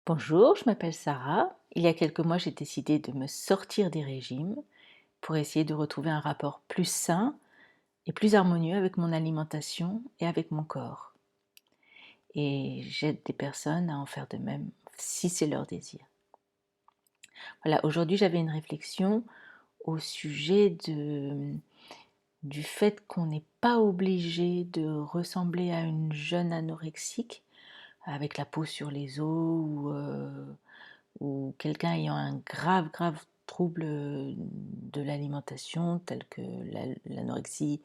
Bonjour, je m'appelle Sarah. Il y a quelques mois, j'ai décidé de me sortir des régimes pour essayer de retrouver un rapport plus sain et plus harmonieux avec mon alimentation et avec mon corps. Et j'aide des personnes à en faire de même si c'est leur désir. Voilà, aujourd'hui j'avais une réflexion au sujet du fait qu'on n'est pas obligé de ressembler à une jeune anorexique avec la peau sur les os ou quelqu'un ayant un grave trouble de l'alimentation tel que l'anorexie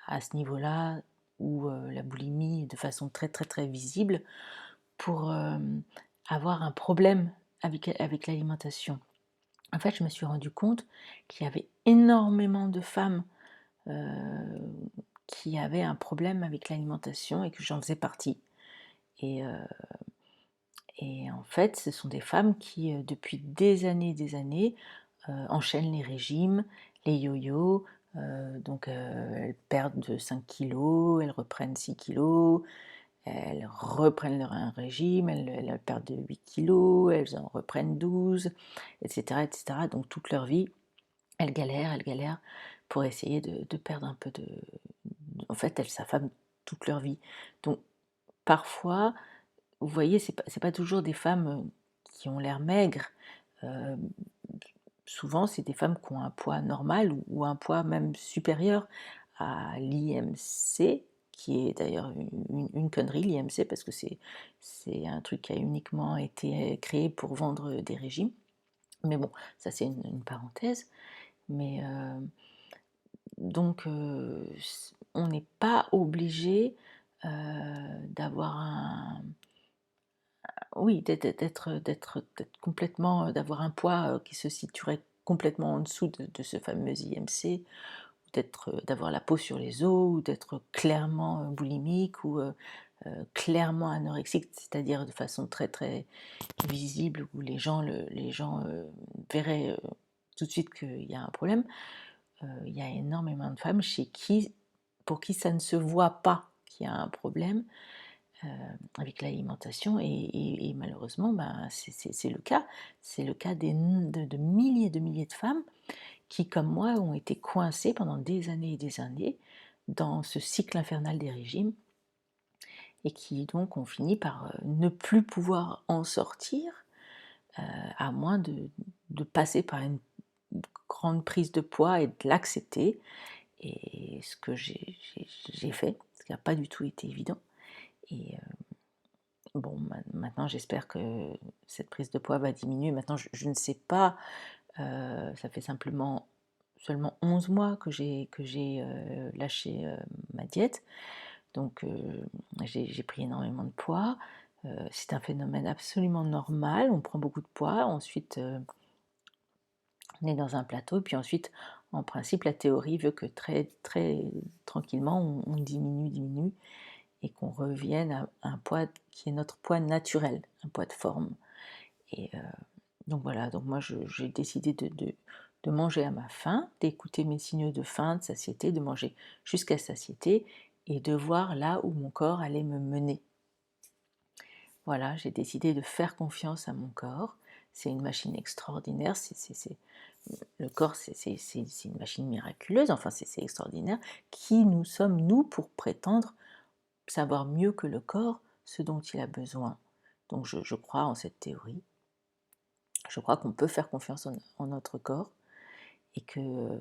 à ce niveau-là ou la boulimie de façon très visible pour avoir un problème avec l'alimentation. En fait, je me suis rendu compte qu'il y avait énormément de femmes euh, qui avaient un problème avec l'alimentation et que j'en faisais partie. Et, euh, Et en fait, ce sont des femmes qui, depuis des années, enchaînent les régimes, les yo-yo. Elles perdent de 5 kilos, elles reprennent 6 kilos, elles reprennent un régime, elles perdent de 8 kilos, elles en reprennent 12, etc., etc. Donc toute leur vie, elles galèrent pour essayer de perdre un peu de... En fait, elles s'affament toute leur vie. Donc parfois, vous voyez, c'est pas toujours des femmes qui ont l'air maigres. Euh, Souvent, c'est des femmes qui ont un poids normal ou un poids même supérieur à l'IMC, qui est d'ailleurs une connerie, l'IMC, parce que c'est un truc qui a uniquement été créé pour vendre des régimes. Mais bon, ça c'est une parenthèse. Mais donc, on n'est pas obligé d'avoir oui, d'être complètement, d'avoir un poids qui se situerait complètement en dessous de ce fameux IMC, ou d'avoir la peau sur les os, ou d'être clairement boulimique, ou clairement anorexique, c'est-à-dire de façon très visible, où les gens verraient tout de suite qu'il y a un problème. Il y a énormément de femmes pour qui ça ne se voit pas qu'il y a un problème euh, avec l'alimentation et malheureusement ben, c'est le cas. C'est le cas de milliers de femmes qui, comme moi, ont été coincées pendant des années et des années dans ce cycle infernal des régimes et qui donc ont fini par ne plus pouvoir en sortir à moins de passer par une grande prise de poids et de l'accepter. Et ce que j'ai fait, ce qui n'a pas du tout été évident. Et bon, maintenant j'espère que cette prise de poids va diminuer. Maintenant, je ne sais pas, ça fait seulement 11 mois que j'ai lâché ma diète. Donc j'ai pris énormément de poids. C'est un phénomène absolument normal. On prend beaucoup de poids. Ensuite, on est dans un plateau. Puis ensuite, en principe, la théorie veut que très tranquillement, on diminue et qu'on revienne à un poids qui est notre poids naturel, un poids de forme. Et donc voilà, donc moi j'ai décidé de manger à ma faim, d'écouter mes signaux de faim, de satiété, de manger jusqu'à satiété et de voir là où mon corps allait me mener. Voilà, j'ai décidé de faire confiance à mon corps. C'est une machine extraordinaire. Le corps, c'est une machine miraculeuse. Enfin, c'est extraordinaire. Qui nous sommes, nous, pour prétendre savoir mieux que le corps ce dont il a besoin? Donc, je crois en cette théorie. Je crois qu'on peut faire confiance en notre corps et que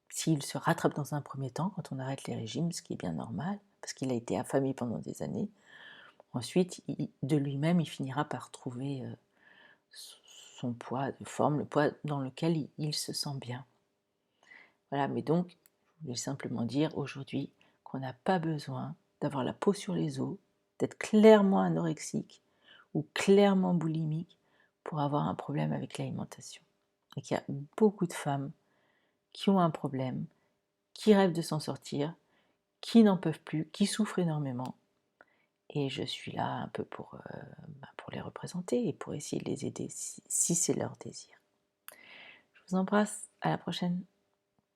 s'il se rattrape dans un premier temps, quand on arrête les régimes, ce qui est bien normal, parce qu'il a été affamé pendant des années, ensuite, de lui-même, il finira par trouver son poids de forme, le poids dans lequel il se sent bien. Voilà, mais donc, je voulais simplement dire aujourd'hui qu'on n'a pas besoin d'avoir la peau sur les os, d'être clairement anorexique ou clairement boulimique pour avoir un problème avec l'alimentation. Et qu'il y a beaucoup de femmes qui ont un problème, qui rêvent de s'en sortir, qui n'en peuvent plus, qui souffrent énormément. Et je suis là un peu pour les représenter et pour essayer de les aider si c'est leur désir. Je vous embrasse, à la prochaine.